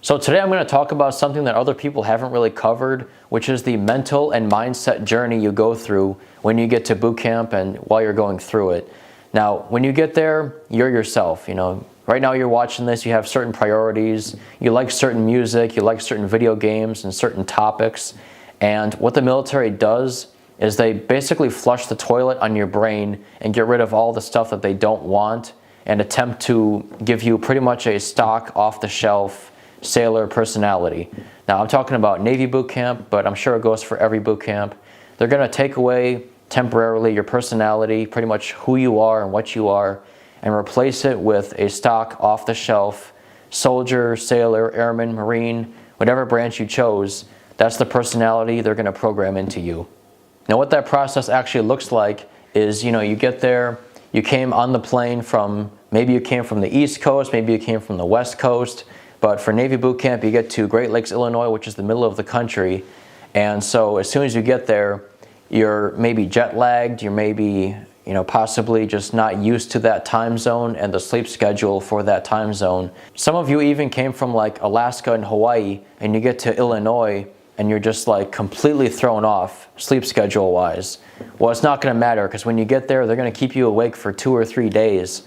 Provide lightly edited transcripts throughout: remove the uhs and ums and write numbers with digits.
So today I'm going to talk about something that other people haven't really covered, which is the mental and mindset journey you go through when you get to boot camp and while you're going through it. Now, when you get there, you're yourself. Right now you're watching this, you have certain priorities, you like certain music, you like certain video games and certain topics. And what the military does is they basically flush the toilet on your brain and get rid of all the stuff that they don't want and attempt to give you pretty much a stock, off-the-shelf sailor personality. Now, I'm talking about Navy boot camp, but I'm sure it goes for every boot camp. They're going to take away temporarily your personality, pretty much who you are and what you are, and replace it with a stock, off-the-shelf soldier, sailor, airman, marine, whatever branch you chose. That's the personality they're going to program into you. Now, what that process actually looks like is, you get there, you came on the plane from, maybe you came from the East Coast, maybe you came from the West Coast, but for Navy boot camp, you get to Great Lakes, Illinois, which is the middle of the country. And so as soon as you get there, you're maybe jet lagged, you're maybe, possibly just not used to that time zone and the sleep schedule for that time zone. Some of you even came from like Alaska and Hawaii, and you get to Illinois and you're just like completely thrown off sleep schedule wise. Well, it's not going to matter, because when you get there, they're going to keep you awake for 2 or 3 days,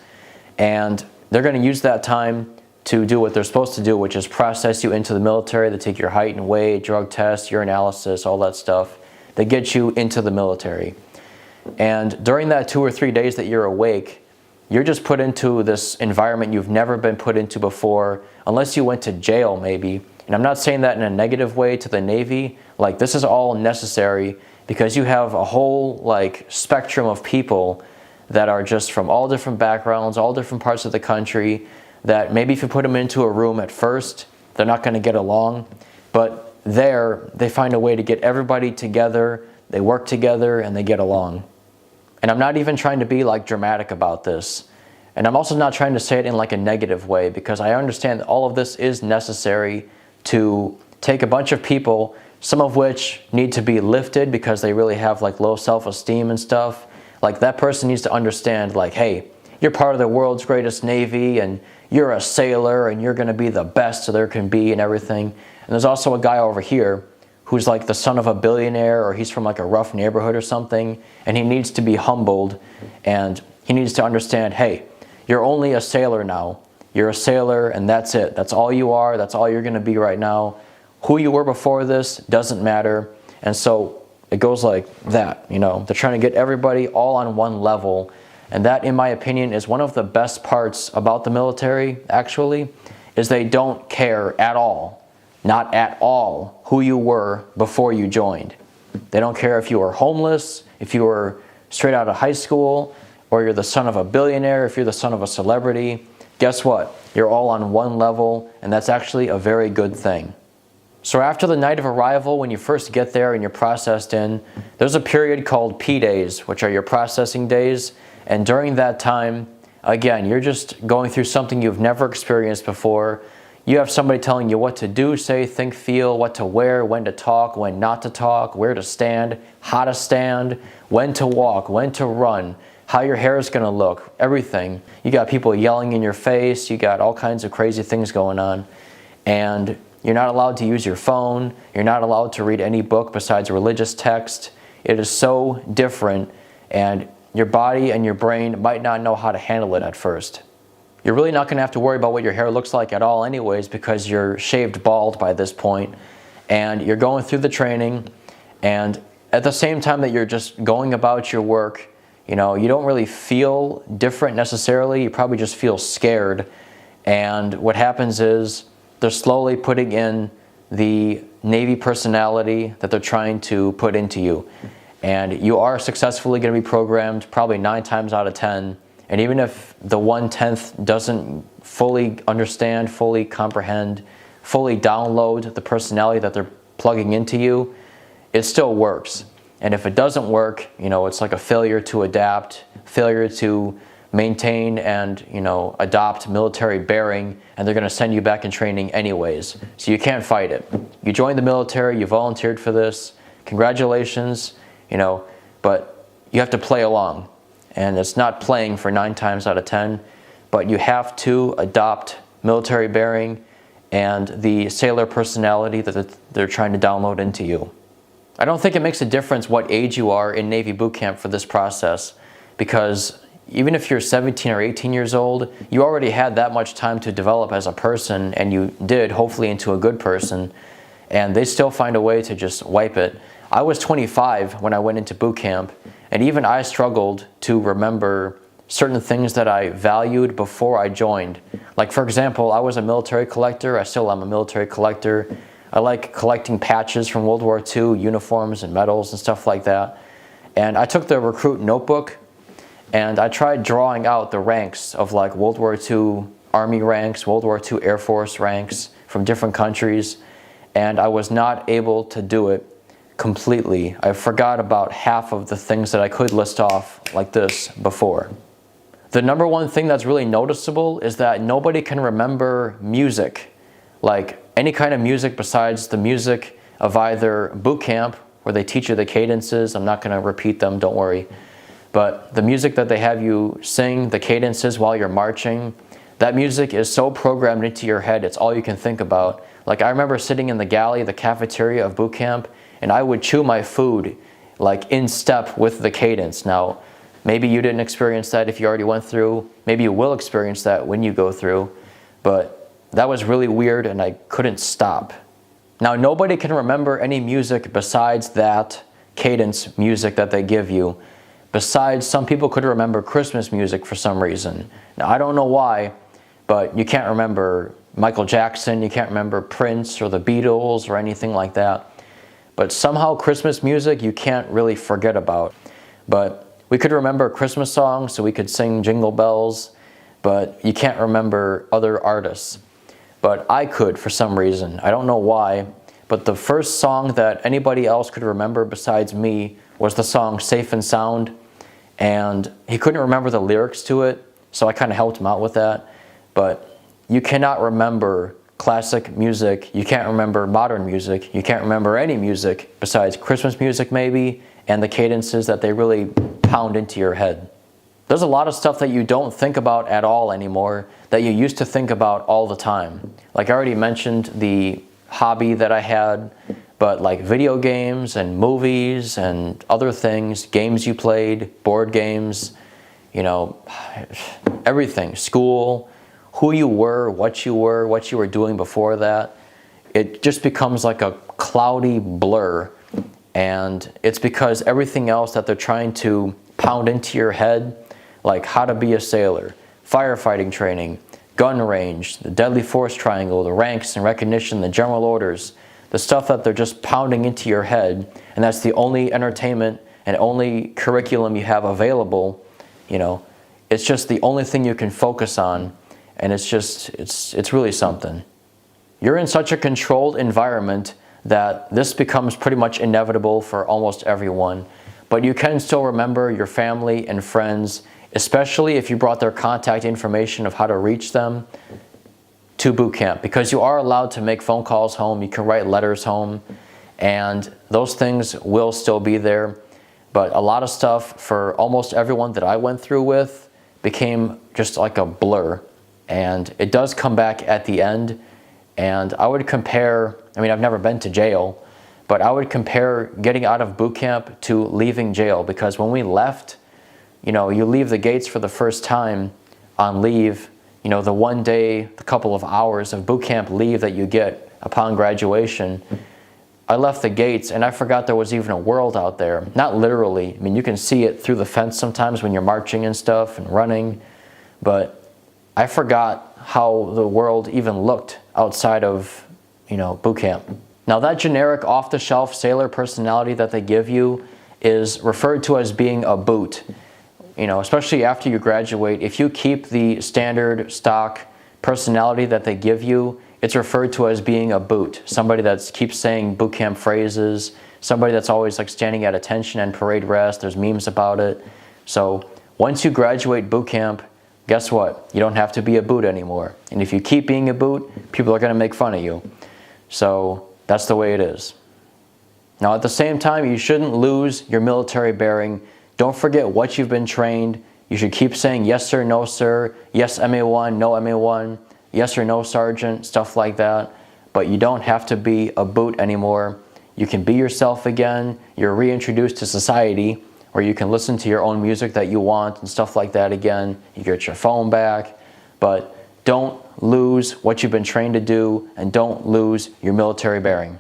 and they're going to use that time to do what they're supposed to do, which is process you into the military. They take your height and weight, drug tests, urinalysis, all that stuff. They get you into the military. And during that 2 or 3 days that you're awake, you're just put into this environment you've never been put into before, unless you went to jail maybe. And I'm not saying that in a negative way to the Navy. Like, this is all necessary because you have a whole spectrum of people that are just from all different backgrounds, all different parts of the country, that maybe if you put them into a room at first, they're not going to get along. But there, they find a way to get everybody together, they work together, and they get along. And I'm not even trying to be dramatic about this. And I'm also not trying to say it in a negative way, because I understand that all of this is necessary to take a bunch of people, some of which need to be lifted because they really have low self-esteem and stuff. That person needs to understand, hey, you're part of the world's greatest Navy, and you're a sailor, and you're going to be the best there can be and everything. And there's also a guy over here who's the son of a billionaire, or he's from a rough neighborhood or something, and he needs to be humbled, and he needs to understand, hey, you're only a sailor now. You're a sailor, and that's it. That's all you are. That's all you're going to be right now. Who you were before this doesn't matter. And so it goes like that. They're trying to get everybody all on one level. And that, in my opinion, is one of the best parts about the military, actually, is they don't care at all, not at all, who you were before you joined. They don't care if you were homeless, if you were straight out of high school, or you're the son of a billionaire, if you're the son of a celebrity. Guess what? You're all on one level, and that's actually a very good thing. So after the night of arrival, when you first get there and you're processed in, there's a period called P days, which are your processing days. And during that time, again, you're just going through something you've never experienced before. You have somebody telling you what to do, say, think, feel, what to wear, when to talk, when not to talk, where to stand, how to stand, when to walk, when to run, how your hair is going to look, everything. You got people yelling in your face. You got all kinds of crazy things going on. And you're not allowed to use your phone. You're not allowed to read any book besides religious text. It is so different, and your body and your brain might not know how to handle it at first. You're really not going to have to worry about what your hair looks like at all anyways, because you're shaved bald by this point, and you're going through the training, and at the same time that you're just going about your work, you don't really feel different necessarily. You probably just feel scared. And what happens is they're slowly putting in the Navy personality that they're trying to put into you. And you are successfully going to be programmed probably 9 times out of 10. And even if the 1/10 doesn't fully understand, fully comprehend, fully download the personality that they're plugging into you, it still works. And if it doesn't work, it's like a failure to adapt, failure to maintain and, adopt military bearing, and they're going to send you back in training anyways. So you can't fight it. You joined the military, you volunteered for this, congratulations, but you have to play along. And it's not playing for 9 times out of 10, but you have to adopt military bearing and the sailor personality that they're trying to download into you. I don't think it makes a difference what age you are in Navy boot camp for this process, because even if you're 17 or 18 years old, you already had that much time to develop as a person, and you did, hopefully, into a good person, and they still find a way to just wipe it. I was 25 when I went into boot camp, and even I struggled to remember certain things that I valued before I joined. Like, for example, I was a military collector. I still am a military collector. I like collecting patches from World War II, uniforms and medals and stuff like that. And I took the recruit notebook and I tried drawing out the ranks of like World War II Army ranks, World War II Air Force ranks from different countries, and I was not able to do it completely. I forgot about half of the things that I could list off like this before. The number one thing that's really noticeable is that nobody can remember music, like any kind of music besides the music of either boot camp, where they teach you the cadences. I'm not going to repeat them, don't worry. But the music that they have you sing, the cadences while you're marching, that music is so programmed into your head, it's all you can think about. Like, I remember sitting in the galley, the cafeteria of boot camp, and I would chew my food like in step with the cadence. Now, maybe you didn't experience that if you already went through. Maybe you will experience that when you go through. But that was really weird, and I couldn't stop. Now, nobody can remember any music besides that cadence music that they give you. Besides, some people could remember Christmas music for some reason. Now, I don't know why, but you can't remember Michael Jackson, you can't remember Prince or the Beatles or anything like that. But somehow Christmas music you can't really forget about. But we could remember Christmas songs, so we could sing Jingle Bells, but you can't remember other artists. But I could for some reason. I don't know why, but the first song that anybody else could remember besides me was the song Safe and Sound, and he couldn't remember the lyrics to it, so I kind of helped him out with that. But you cannot remember classic music, you can't remember modern music, you can't remember any music besides Christmas music maybe, and the cadences that they really pound into your head. There's a lot of stuff that you don't think about at all anymore that you used to think about all the time. Like I already mentioned the hobby that I had, but like video games and movies and other things, games you played, board games, you know, everything, school, who you were, what you were doing before that. It just becomes like a cloudy blur, and it's because everything else that they're trying to pound into your head, like how to be a sailor, firefighting training, gun range, the deadly force triangle, the ranks and recognition, the general orders, the stuff that they're just pounding into your head, and that's the only entertainment and only curriculum you have available, you know, it's just the only thing you can focus on, and it's really something. You're in such a controlled environment that this becomes pretty much inevitable for almost everyone, but you can still remember your family and friends, especially if you brought their contact information of how to reach them to boot camp, because you are allowed to make phone calls home, you can write letters home, and those things will still be there. But a lot of stuff for almost everyone that I went through with became just like a blur, and it does come back at the end. And I would compare, I mean, I've never been to jail, but I would compare getting out of boot camp to leaving jail, because when we left, you know, you leave the gates for the first time on leave, you know, the one day, the couple of hours of boot camp leave that you get upon graduation. I left the gates and I forgot there was even a world out there. Not literally, I mean, you can see it through the fence sometimes when you're marching and stuff and running, but I forgot how the world even looked outside of, you know, boot camp. Now that generic off-the-shelf sailor personality that they give you is referred to as being a boot. You know, especially after you graduate, if you keep the standard stock personality that they give you, it's referred to as being a boot. Somebody that keeps saying boot camp phrases, somebody that's always like standing at attention and parade rest. There's memes about it. So once you graduate boot camp, guess what? You don't have to be a boot anymore. And if you keep being a boot, people are going to make fun of you. So that's the way it is. Now at the same time, you shouldn't lose your military bearing. Don't forget what you've been trained. You should keep saying yes sir, no sir, yes MA1, no MA1. yes or no, sergeant, stuff like that. But you don't have to be a boot anymore. You can be yourself again. You're reintroduced to society, where you can listen to your own music that you want and stuff like that again. You get your phone back. But don't lose what you've been trained to do, and don't lose your military bearing.